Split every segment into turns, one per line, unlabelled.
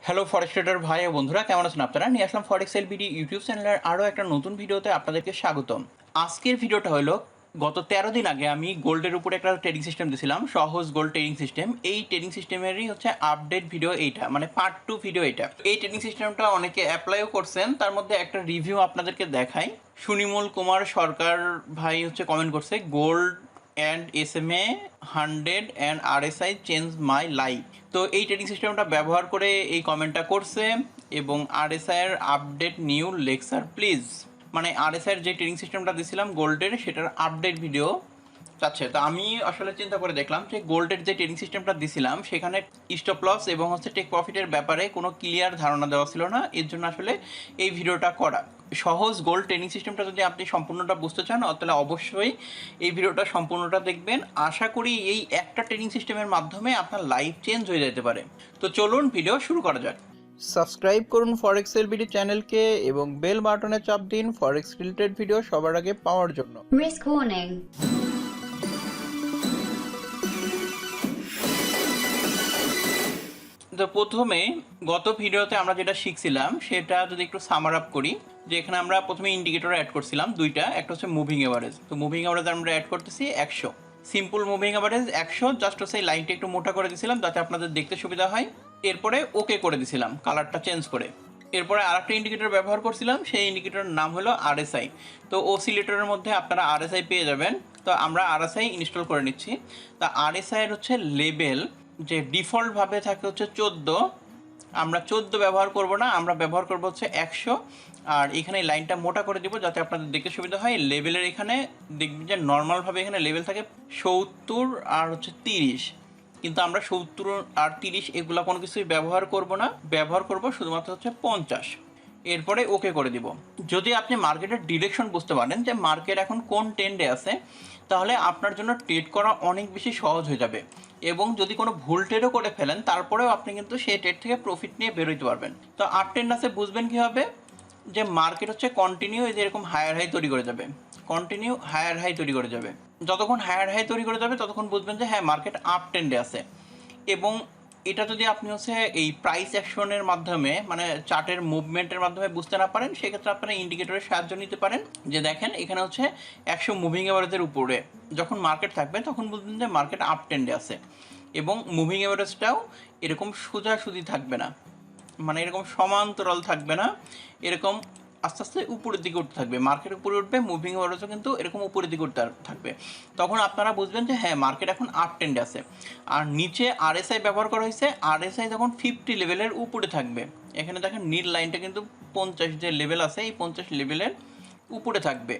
Hello ফরেক্স tedder ভাই ও বন্ধুরা, কেমন আছেন আপনারা? নিয়ে আসলাম ফরেক্স হেল্প বিডি ইউটিউব চ্যানেলের আরও একটা নতুন ভিডিওতে আপনাদেরকে স্বাগতম। আজকের ভিডিওটা হলো গত 13 দিন আগে আমি গোল্ডের উপরে একটা ট্রেডিং সিস্টেম দিয়েছিলাম, সহজ গোল্ড ট্রেডিং সিস্টেম। এই ট্রেডিং সিস্টেমেরই হচ্ছে আপডেট ভিডিও এইটা, মানে পার্ট 2 ভিডিও এটা। এই ট্রেডিং সিস্টেমটা অনেকে অ্যাপ্লাইও করছেন, তার মধ্যে একটা রিভিউ আপনাদেরকে দেখাই। সুনিমল কুমার সরকার ভাই হচ্ছে কমেন্ট করছে, gold and SMA 100 and RSI change my life. তো এই ট্রেডিং সিস্টেমটা ব্যবহার করে এই কমেন্টটা করছে, এবং RSI এর আপডেট নিউ লেকচার প্লিজ, মানে RSI এর যে ট্রেডিং সিস্টেমটা দিয়েছিলাম গোল্ডের, সেটার আপডেট ভিডিও চাচ্ছে। তো আমি আসলে চিন্তা করে দেখলাম যে গোল্ডের যে ট্রেডিং সিস্টেমটা দিছিলাম সেখানে স্টপ লস এবং হচ্ছে টেক প্রফিটের ব্যাপারে কোনো ক্লিয়ার ধারণা দেওয়া ছিল না, এর জন্য আসলে এই ভিডিওটা করা। সহজ গোল্ড ট্রেনিং সিস্টেমটা যদি আপনি সম্পূর্ণটা বুঝতে চান তাহলে অবশ্যই এই ভিডিওটা সম্পূর্ণটা দেখবেন। আশা করি এই একটা ট্রেনিং সিস্টেমের মাধ্যমে আপনার লাইফ চেঞ্জ হয়ে যেতে পারে। তো চলুন ভিডিও শুরু করা যাক। সাবস্ক্রাইব করুন ফরেক্স হেল্প বিডি চ্যানেলকে এবং বেল বাটনে চাপ দিন ফরেক্স রিলেটেড ভিডিও সবার আগে পাওয়ার জন্য।
Risk warning.
তো প্রথমে গত ভিডিওতে আমরা যেটা শিখছিলাম সেটা যদি একটু সামার আপ করি, যে এখানে আমরা প্রথমে ইন্ডিকেটর অ্যাড করছিলাম দুইটা, একটা হচ্ছে মুভিং এভারেজ। তো মুভিং এভারেজ আমরা অ্যাড করতেছি 100, সিম্পল মুভিং এভারেজ 100, জাস্ট সেই লাইনটা একটু মোটা করে দিয়েছিলাম যাতে আপনাদের দেখতে সুবিধা হয়। এরপরে ওকে করে দিয়েছিলাম কালারটা চেঞ্জ করে। এরপরে আরেকটা ইন্ডিকেটর ব্যবহার করছিলাম, সেই ইন্ডিকেটরের নাম হলো RSI। তো অসিলেটরের মধ্যে আপনারা RSI পেয়ে যাবেন। তো আমরা RSI ইনস্টল করে নিচ্ছি। তা RSI এর হচ্ছে লেভেল যে ডিফল্টভাবে থাকে হচ্ছে 14, আমরা 14 ব্যবহার করব না, আমরা ব্যবহার করব হচ্ছে 100। আর এখানে লাইনটা মোটা করে দিব যাতে আপনাদের দেখতে সুবিধা হয়। লেভেলের এখানে দেখবেন যে নর্মালভাবে এখানে লেভেল থাকে 70 আর হচ্ছে 30, কিন্তু আমরা 70 আর 30 এগুলো কোনো কিছুই ব্যবহার করব না, ব্যবহার করব শুধুমাত্র হচ্ছে 50। এরপরে ওকে করে দিব। যদি আপনি মার্কেটের ডিরেকশন বুঝতে পারেন যে মার্কেট এখন কোন ট্রেন্ডে আছে, তাহলে আপনার জন্য ট্রেড করা অনেক বেশি সহজ হয়ে যাবে। এবং যদি কোনো ভুল ট্রেডও করে ফেলেন তারপরেও আপনি কিন্তু সেই ট্রেড থেকে প্রফিট নিয়ে বেরোতে পারবেন। তো আপ ট্রেন্ড আছে বুঝবেন কীভাবে, যে মার্কেট হচ্ছে কন্টিনিউ এই যে এরকম হায়ার হাই তৈরি করে যাবে, কন্টিনিউ হায়ার হাই তৈরি করে যাবে। যতক্ষণ হায়ার হাই তৈরি করে যাবে ততক্ষণ বুঝবেন যে হ্যাঁ মার্কেট আপ ট্রেন্ডে আছে। এবং এটা যদি আপনি হচ্ছে এই প্রাইস অ্যাকশনের মাধ্যমে, মানে চার্টের মুভমেন্টের মাধ্যমে বুঝতে না পারেন, সেক্ষেত্রে আপনারা ইন্ডিকেটরের সাহায্য নিতে পারেন। যে দেখেন এখানে হচ্ছে 100 মুভিং এভারেজের উপরে যখন মার্কেট থাকবে তখন বুঝবেন যে মার্কেট আপ ট্রেন্ডে আছে। এবং মুভিং এভারেজটাও এরকম সোজাসুজি থাকবে না, মানে এরকম সমান্তরাল থাকবে না, এরকম আস্তে আস্তে উপরের দিকে উঠতে থাকবে। মার্কেট উপরে উঠবে, মুভিং এভারেজও কিন্তু এরকম উপরের দিকে উঠতে থাকবে। তখন আপনারা বুঝবেন যে হ্যাঁ মার্কেট এখন আপ ট্রেন্ডে আছে। আর নিচে RSI ব্যবহার করা হয়েছে, RSI যখন 50 লেভেলের উপরে থাকবে, এখানে দেখেন নীল লাইনটা কিন্তু 50 যে লেভেল আছে এই 50 লেভেলের উপরে থাকবে,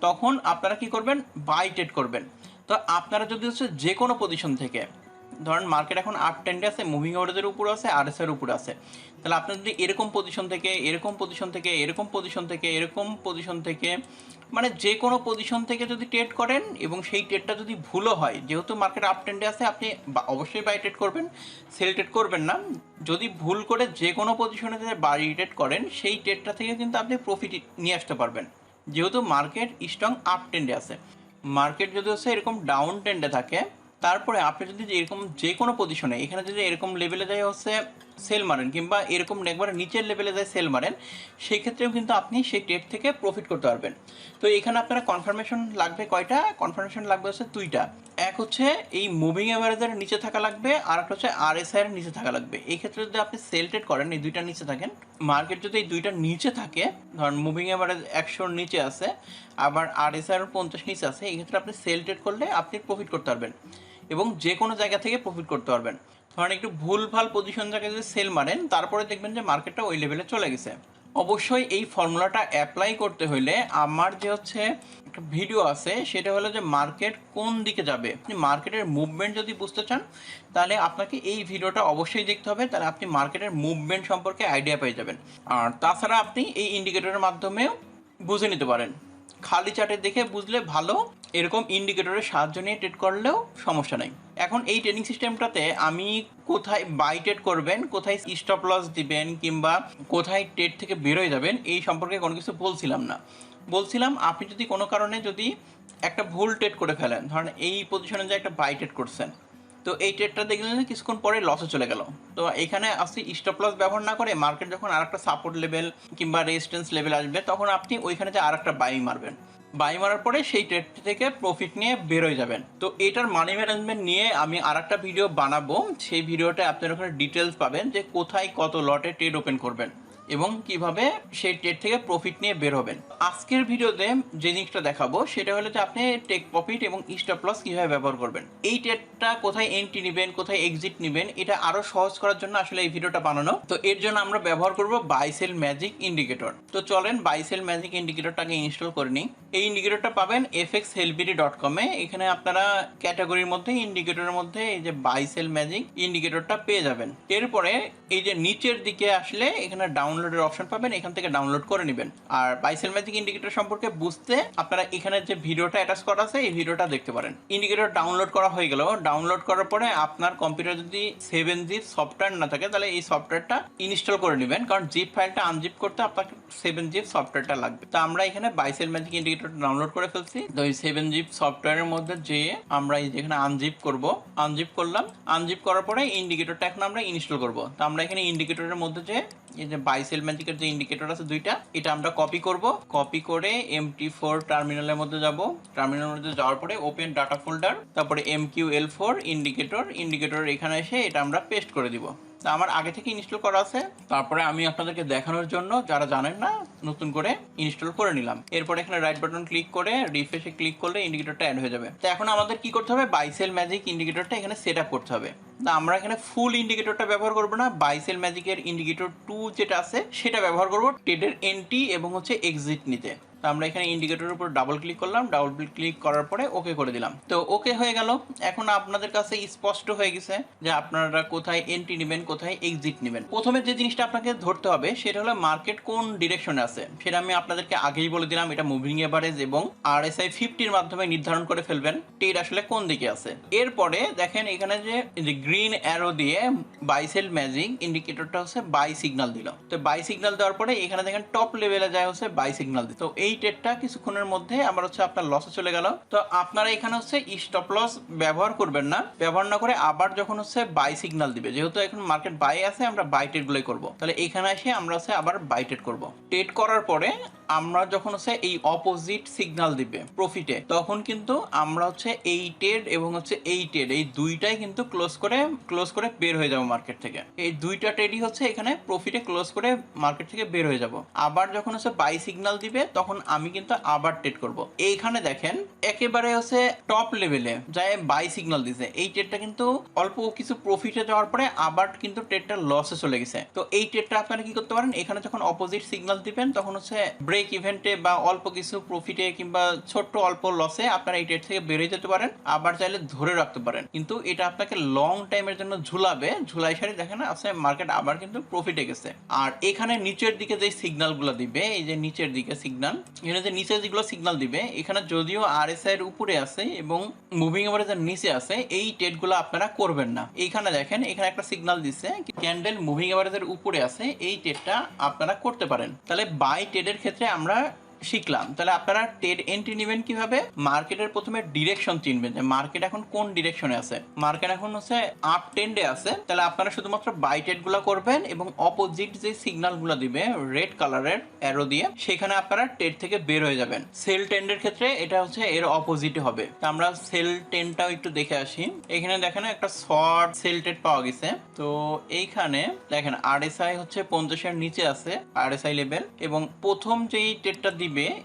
তখন আপনারা কি করবেন, বাই ট্রেড করবেন। তো আপনারা যদি হচ্ছে যে কোনো পজিশন থেকে, ধরেন মার্কেট এখন আপ ট্রেন্ডে আছে, মুভিং এভারেজের উপরে আছে, RSI এর উপরে আছে, তাহলে আপনার যদি এরকম পজিশন থেকে, এরকম পজিশন থেকে, এরকম পজিশন থেকে, এরকম পজিশন থেকে, মানে যে কোনো পজিশন থেকে যদি ট্রেড করেন এবং সেই ট্রেডটা যদি ভুলও হয়, যেহেতু মার্কেট আপ ট্রেন্ডে আছে আপনি অবশ্যই বাই ট্রেড করবেন, সেল ট্রেড করবেন না। যদি ভুল করে যে কোনো পজিশনে বাই ট্রেড করেন, সেই ট্রেডটা থেকে কিন্তু আপনি প্রফিট নিয়ে আসতে পারবেন, যেহেতু মার্কেট স্ট্রং আপ ট্রেন্ডে আছে। মার্কেট যদি হচ্ছে এরকম ডাউন ট্রেন্ডে থাকে, তারপরে আপনি যদি এরকম যে কোনো পজিশনে, এখানে যদি এরকম লেভেলে যায় হচ্ছে সেল মারেন, কিংবা এরকম একবার নিচের লেভেলে যায় সেল মারেন, সেই ক্ষেত্রেও কিন্তু আপনি সেই ট্রেড থেকে প্রফিট করতে পারবেন। তো এখানে আপনারা কনফার্মেশন লাগবে কয়টা, কনফার্মেশন লাগবে হচ্ছে দুইটা। এক হচ্ছে এই মুভিং এভারেজের নিচে থাকা লাগবে, আর একটা হচ্ছে RSI এর নিচে থাকা লাগবে। এই ক্ষেত্রে যদি আপনি সেল ট্রেড করেন, এই দুইটার নিচে থাকেন, মার্কেট যদি এই দুইটার নিচে থাকে, ধরেন মুভিং এভারেজ 100 নিচে আছে, আবার RSI এর 50 নিচে আছে, এই ক্ষেত্রে আপনি সেল ট্রেড করলে আপনি প্রফিট করতে পারবেন এবং যে কোনো জায়গা থেকে প্রফিট করতে পারবেন। ধরেন একটু ভুলভাল পজিশন জায়গায় যদি সেল মারেন, তারপরে দেখবেন যে মার্কেটটা ওই লেভেলে চলে গেছে। অবশ্যই এই ফর্মুলাটা অ্যাপ্লাই করতে হলে আমার যে হচ্ছে একটা ভিডিও আছে, সেটা হলো যে মার্কেট কোন দিকে যাবে। আপনি মার্কেটের মুভমেন্ট যদি বুঝতে চান তাহলে আপনাকে এই ভিডিওটা অবশ্যই দেখতে হবে, তাহলে আপনি মার্কেটের মুভমেন্ট সম্পর্কে আইডিয়া পেয়ে যাবেন। আর তাছাড়া আপনি এই ইন্ডিকেটরের মাধ্যমেও বুঝে নিতে পারেন। খালি চার্টে দেখে বুঝলে ভালো, এরকম ইন্ডিকেটরের সাহায্য নিয়ে ট্রেড করলেও সমস্যা নাই। এখন এই ট্রেডিং সিস্টেমটাতে আমি কোথায় বাই ট্রেড করবেন, কোথায় স্টপ লস দিবেন, কিংবা কোথায় ট্রেড থেকে বেরোয় যাবেন, এই সম্পর্কে কোনো কিছু বলছিলাম না। বলছিলাম আপনি যদি কোনো কারণে যদি একটা ভুল ট্রেড করে ফেলেন, ধরেন এই পজিশনে যে একটা বাই ট্রেড করছেন, তো এই ট্রেডটা দেখলেন কিছুক্ষণ পরে লসে চলে গেল। তো এখানে আসলে স্টপ লস ব্যবহার না করে মার্কেট যখন আরেকটা সাপোর্ট লেভেল কিংবা রেজিস্ট্যান্স লেভেল আসবে তখন আপনি ওইখানে যে আরেকটা বাই মারবেন, বাই মারার পরে সেই ট্রেড থেকে প্রফিট নিয়ে বের হয়ে যাবেন। তো এটার মানি ম্যানেজমেন্ট নিয়ে আমি আরেকটা ভিডিও বানাবো, সেই ভিডিওটা আপনার ওখানে ডিটেলস পাবেন যে কোথায় কত লটে ট্রেড ওপেন করবেন এবং কিভাবে সেই ট্রেড থেকে প্রফিট নিয়ে বের হবেন। আজকের ভিডিওতে যে জিনিসটা দেখাবো সেটা হলো যে আপনি টেক প্রফিট এবং স্টপ লস কিভাবে ব্যবহার করবেন, এই ট্রেডটা কোথায় এন্ট্রি নেবেন, কোথায় এক্সিট নেবেন, এটা আরো সহজ করার জন্য আসলে এই ভিডিওটা বানানো। তো এর জন্য আমরা ব্যবহার করব বাই সেল ম্যাজিক ইন্ডিকেটর। তো চলেন বাই সেল ম্যাজিক ইন্ডিকেটরটাকে ইনস্টল করে নিই। এই ইন্ডিকেটরটা পাবেন fxhelpbd.com এ। এখানে আপনারা ক্যাটাগরির মধ্যে ইন্ডিকেটরের মধ্যে এই যে বাই সেল ম্যাজিক ইন্ডিকেটরটা পেয়ে যাবেন। এরপরে এই যে নিচের দিকে আসলে এখানে ডাউনলোডের অপশন পাবেন, এখান থেকে ডাউনলোড করে নেবেন। আর বাই সেল ম্যাজিক ইন্ডিকেটর সম্পর্কে বুঝতে আপনারা এখানে যে ভিডিওটা অ্যাটাচ করা আছে এই ভিডিওটা দেখতে পারেন। ইন্ডিকেটর ডাউনলোড করা হয়ে গেল। ডাউনলোড করার পরে আপনার কম্পিউটার যদি 7zip সফটওয়্যার না থাকে তাহলে এই সফটওয়্যারটা ইনস্টল করে নেবেন, কারণ জিপ ফাইলটা আনজিপ করতে আপনাকে 7zip সফটওয়্যারটা লাগবে। তো আমরা এখানে buy sell magic indicator download করে ফেলছি। তো এই 7zip সফটওয়্যারের মধ্যে যেয়ে আমরা এই যেখানে আনজিপ করব, আনজিপ করলাম। আনজিপ করার পরে ইন্ডিকেটরটা এখন আমরা ইনস্টল করব। তো আমরা এখানে ইন্ডিকেটরের মধ্যে যে এই যে বাই সেল ম্যাজিকের যে ইন্ডিকেটর আছে দুইটা, এটা আমরা কপি করব। কপি করে MT4 টার্মিনালের মধ্যে যাব। টার্মিনালের মধ্যে যাওয়ার পরে ওপেন ডাটা ফোল্ডার, তারপরে MQL4 ইন্ডিকেটর এখানে এসে এটা আমরা পেস্ট করে দিব। তা আমার আগে থেকে ইনস্টল করা আছে, তারপরে আমি আপনাদেরকে দেখানোর জন্য যারা জানেন না নতুন করে ইনস্টল করে নিলাম। এরপরে এখানে রাইট বাটন ক্লিক করে রিফ্রেশে ক্লিক করলে ইন্ডিকেটরটা অ্যাড হয়ে যাবে। তো এখন আমাদের কি করতে হবে, বাই সেল ম্যাজিক ইন্ডিকেটরটা এখানে সেট আপ করতে হবে। না আমরা এখানে ফুল ইন্ডিকেটরটা ব্যবহার করব না, বাই সেল ম্যাজিকের ইন্ডিকেটর 2 যেটা আছে সেটা ব্যবহার করব ট্রেডের এন্ট্রি এবং হচ্ছে এক্সিট নিতে। তো আমরা এখানে ইন্ডিকেটরের উপর ডাবল ক্লিক করলাম, ডাবল ক্লিক করার পরে ওকে করে দিলাম। তো ওকে হয়ে গেল। এখন আপনাদের কাছে স্পষ্ট হয়ে গেছে যে আপনারা কোথায় এন্ট্রি নেবেন, কোথায় এক্সিট নেবেন। প্রথমে যে জিনিসটা আপনাকে ধরতে হবে সেটা হলো মার্কেট কোন ডিরেকশনে আছে, সেটা আমি আপনাদেরকে আগেই বলে দিলাম। এটা মুভিং এভারেজ এবং RSI 50-র মাধ্যমে নির্ধারণ করে ফেলবেন ট্রেড আসলে কোন দিকে আছে। এরপরে দেখেন এখানে যে গ্রিন অ্যারো দিয়ে বাই সেল ম্যাজিক ইন্ডিকেটরটা হচ্ছে বাই সিগন্যাল দিল। তো বাই সিগন্যাল দেওয়ার পরে এখানে দেখেন টপ লেভেলে যায় হচ্ছে বাই সিগন্যাল দিল। তো এই ট্রেডটা কিছুক্ষণের মধ্যে আবার হচ্ছে আপনার লসে চলে গেল। তো আপনারা এখানে হচ্ছে স্টপ লস ব্যবহার করবেন না, ব্যবহার না করে আবার যখন হচ্ছে বাই সিগন্যাল দিবে, যেহেতু এখন মার্কেট বাই আছে আমরা বাই ট্রেড গুলোই করবো, তাহলে এখানে এসে আমরা হচ্ছে আবার বাই ট্রেড করবো। ট্রেড করার পরে আমরা যখন হচ্ছে এই অপোজিট সিগন্যাল দিবে প্রফিটে, তখন কিন্তু আমরা হচ্ছে এই ট্রেড এবং হচ্ছে এই ট্রেড এই দুইটাই কিন্তু ক্লোজ করে বের হয়ে যাবো মার্কেট থেকে। এই দুইটা ট্রেডই হচ্ছে এখানে প্রফিটে ক্লোজ করে মার্কেট থেকে বের হয়ে যাব। আবার যখন হচ্ছে বাই সিগন্যাল দিবে তখন আমি কিন্তু আবার ট্রেড করব। এইখানে দেখেন একেবারে হচ্ছে টপ লেভেলে যায় বাই সিগন্যাল দিছে, এই ট্রেডটা কিন্তু অল্প কিছু প্রফিটে যাওয়ার পরে আবার কিন্তু ট্রেডটা লসে চলে গেছে। তো এই ট্রেডটা আপনারা কি করতে পারেন, এখানে যখন অপোজিট সিগন্যাল দিবেন তখন হচ্ছে ব্রেক ইভেন্টে বা অল্প কিছু প্রফিটে কিংবা ছোট্ট অল্প লসে আপনারা এই ট্রেড থেকে বেরিয়ে যেতে পারেন, আবার চাইলে ধরে রাখতে পারেন। কিন্তু এটা আপনাকে লং টাইমের জন্য ঝুলাবে, ঝুলাই সারি দেখেন আছে মার্কেট আবার কিন্তু প্রফিটে গেছে। আর এখানে নিচের দিকে যে সিগন্যাল গুলো দিবে, এই যে নিচের দিকে সিগন্যাল, এখানে যে নিচে যেগুলো সিগন্যাল দিবে এখানে যদিও RSI এর উপরে আছে এবং মুভিং এভারেজের নিচে আছে, এই ট্রেড গুলো আপনারা করবেন না। এইখানে দেখেন এখানে একটা সিগন্যাল দিচ্ছে ক্যান্ডেল মুভিং এভারেজের উপরে আছে, এই ট্রেডটা আপনারা করতে পারেন। তাহলে বাই ট্রেডের ক্ষেত্রে আমরা শিখলাম। তাহলে আপনারা ট্রেড এন্ট্রি নেবেন কিভাবে, মার্কেটের প্রথমে ডিরেকশন চিনবেন যে মার্কেট এখন কোন ডিরেকশনে আছে। মার্কেট এখন হচ্ছে আপ ট্রেন্ডে আছে, তাহলে আপনারা শুধুমাত্র বাই ট্রেড গুলো করবেন এবং অপোজিট যে সিগন্যাল গুলো দিবে রেড কালারের অ্যারো দিয়ে সেখানে আপনারা ট্রেড থেকে বের হয়ে যাবেন। সেল ট্রেন্ডের ক্ষেত্রে এটা হচ্ছে এর অপোজিটে হবে। তো আমরা সেল ট্রেন্ডটাও একটু দেখে আসি। এখানে দেখেন একটা শর্ট সেল ট্রেড পাওয়া গেছে। তো এইখানে দেখেন RSI হচ্ছে 50-এর নিচে আছে RSI লেভেল, এবং প্রথম যেই ট্রেডটা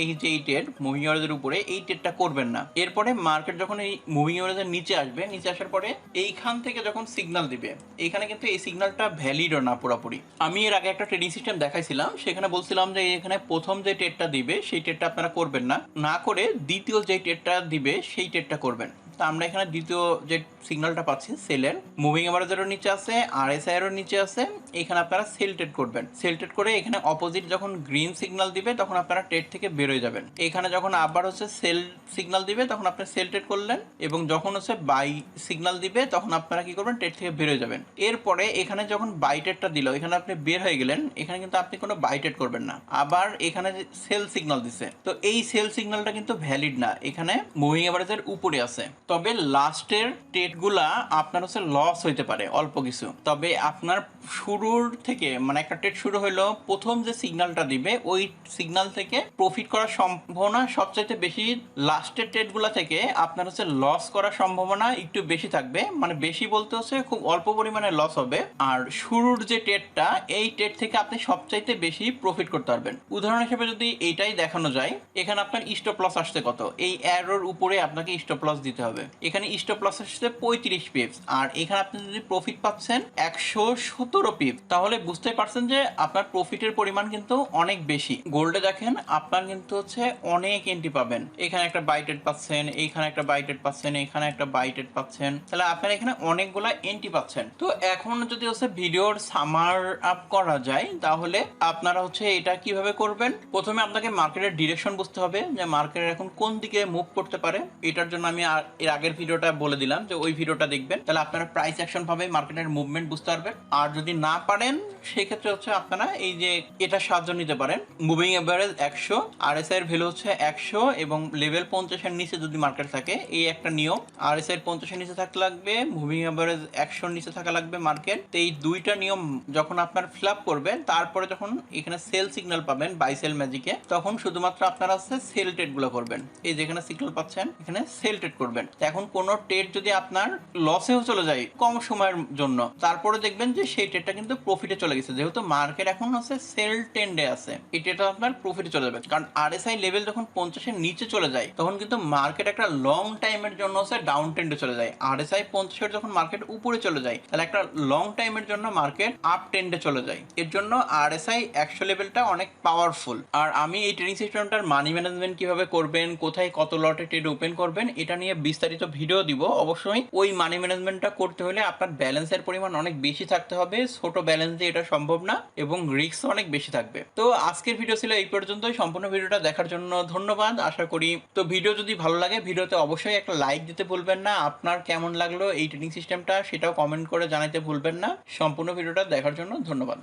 এই যে এই ট্রেড মুভিং এভারেজের উপরে, এই ট্রেডটা করবেন না। এরপরে মার্কেট যখন এই মুভিং এভারেজের নিচে আসবে, নিচে আসার পরে এইখান থেকে যখন সিগন্যাল দিবে, এখানে কিন্তু এই সিগন্যালটা ভ্যালিডও না পুরোপুরি। আমি এর আগে একটা ট্রেডিং সিস্টেম দেখাইছিলাম, সেখানে বলছিলাম যে এখানে প্রথম যে ট্রেডটা দিবে সেই ট্রেডটা আপনারা করবেন না, না করে দ্বিতীয় যে ট্রেডটা দিবে সেই ট্রেডটা করবেন। তো আমরা এখানে দ্বিতীয় যে সিগন্যালটা পাচ্ছি সেলের, মুভিং এভারেজেরও নিচে আছে, RSI এরও নিচে আছে, এখানে আপনারা সেল ট্রেড করবেন। সেল ট্রেড করে এখানে অপোজিট যখন গ্রিন সিগন্যাল দিবে তখন আপনারা ট্রেড থেকে বের হয়ে যাবেন। এখানে যখন আবার হচ্ছে সেল সিগন্যাল দিবে তখন আপনি সেল ট্রেড করলেন, এবং যখন হচ্ছে বাই সিগন্যাল দিবে তখন আপনারা কি করবেন, ট্রেড থেকে বের হয়ে যাবেন। এরপরে এখানে যখন বাই ট্রেডটা দিল, এখানে আপনি বের হয়ে গেলেন, এখানে কিন্তু আপনি কোনো বাই ট্রেড করবেন না। আবার এখানে সেল সিগন্যাল দিছে, তো এই সেল সিগন্যালটা কিন্তু ভ্যালিড না, এখানে মুভিং এভারেজের উপরে আছে। তবে লাস্টের ট্রেড ট্রেডগুলা আপনার হচ্ছে লস হইতে পারে অল্প কিছু, তবে আপনার শুরুর থেকে মানে একটা ট্রেড শুরু হইলো প্রথম যে সিগন্যালটা দিবে ওই সিগন্যাল থেকে প্রফিট করার সম্ভাবনা সবচাইতে বেশি। লাস্টের ট্রেডগুলা থেকে আপনার হচ্ছে লস করার সম্ভাবনা একটু বেশি থাকবে, মানে বেশি বলতে হচ্ছে খুব অল্প পরিমাণে লস হবে। আর শুরুর যে ট্রেডটা এই ট্রেড থেকে আপনি সবচাইতে বেশি প্রফিট করতে পারবেন। উদাহরণ হিসেবে যদি এইটাই দেখানো যায়, এখানে আপনার স্টপ লস আসছে কত, এই অ্যারোর উপরে আপনাকে স্টপ লস দিতে হবে। এখানে স্টপ লস আসছে 35 পিপস, আর এখানে আপনি যদি প্রফিট পাচ্ছেন 117 পিপস, তাহলে বুঝতে পারছেন যে আপনার প্রফিটের পরিমাণ কিন্তু অনেক বেশি। গোল্ডে দেখেন আপনার কিন্তু হচ্ছে অনেক এন্ট্রি পাবেন, এখানে একটা বাইটেড পাচ্ছেন, এইখানে একটা বাইটেড পাচ্ছেন, এখানে একটা বাইটেড পাচ্ছেন, তাহলে আপনার এখানে অনেকগুলা এন্ট্রি পাচ্ছেন। তো এখন যদি হচ্ছে ভিডিওর সামার আপ করা যায় তাহলে আপনারা হচ্ছে এটা কিভাবে করবেন। প্রথমে আপনাকে মার্কেটের ডিরেকশন বুঝতে হবে যে মার্কেটের এখন কোন দিকে মুভ করতে পারে। এটার জন্য আমি এর আগের ভিডিওটা বলে দিলাম যে ওই ভিডিওটা দেখবেন, তাহলে আপনারা প্রাইস অ্যাকশন ভাবে মার্কেটের মুভমেন্ট বুঝতে পারবেন। আর যদি না পারেন সেক্ষেত্রে হচ্ছে আপনারা এই যে এটা সাহায্য নিতে পারেন। মুভিং এভারেজ 100, আরএসআই এর ভ্যালু হচ্ছে 100 এবং লেভেল 50 এর নিচে যদি মার্কেট থাকে, এই একটা নিয়ম। আরএসআই এর 50 এর নিচে থাকা লাগবে, মুভিং এভারেজ 100 এর নিচে থাকা লাগবে মার্কেট। তো এই দুইটা নিয়ম যখন আপনার ফিল আপ করবেন, তারপরে যখন এখানে সেল সিগন্যাল পাবেন বাই সেল ম্যাজিকে, তখন শুধুমাত্র আপনারা হচ্ছে সেল ট্রেড গুলো করবেন। এই যেখানে সিগন্যাল পাচ্ছেন এখানে সেল ট্রেড করবেন। এখন কোন ট্রেড যদি আপনার লসেও চলে যায় কম সময়ের জন্য, তারপরে দেখবেন যে সেই ট্রেডটা কিন্তু প্রফিটে চলে গেছে, যেহেতু মার্কেট এখন হচ্ছে সেল ট্রেন্ডে আছে, এই ট্রেডটা আপনার প্রফিটে চলে যাবে। কারণ আরএসআই লেভেল যখন 50 এর নিচে চলে যায় তখন কিন্তু মার্কেট একটা লং টাইমের জন্য হচ্ছে ডাউন ট্রেন্ডে চলে যায়। আরএসআই 50 এর যখন মার্কেট উপরে চলে যায় তাহলে একটা লং টাইমের জন্য মার্কেট আপ ট্রেন্ডে চলে যায়। এর জন্য আরএসআই 100 লেভেলটা অনেক পাওয়ারফুল। আর আমি এই ট্রেডিং সিস্টেমটার মানি ম্যানেজমেন্ট কিভাবে করবেন, কোথায় কত লটে ট্রেড ওপেন করবেন, এটা নিয়ে বিস্তারিত ভিডিও দিব। অবশ্যই ওই মানি ম্যানেজমেন্টটা করতে হলে আপনার ব্যালেন্সের পরিমাণ অনেক বেশি থাকতে হবে, ছোট ব্যালেন্স দিয়ে এটা সম্ভব না এবং রিস্ক অনেক বেশি থাকবে। তো আজকের ভিডিও ছিল এই পর্যন্তই। সম্পূর্ণ ভিডিওটা দেখার জন্য ধন্যবাদ। আশা করি তো ভিডিও যদি ভালো লাগে ভিডিওতে অবশ্যই একটা লাইক দিতে ভুলবেন না। আপনার কেমন লাগলো এই ট্রেডিং সিস্টেমটা সেটাও কমেন্ট করে জানাতে ভুলবেন না। সম্পূর্ণ ভিডিওটা দেখার জন্য ধন্যবাদ।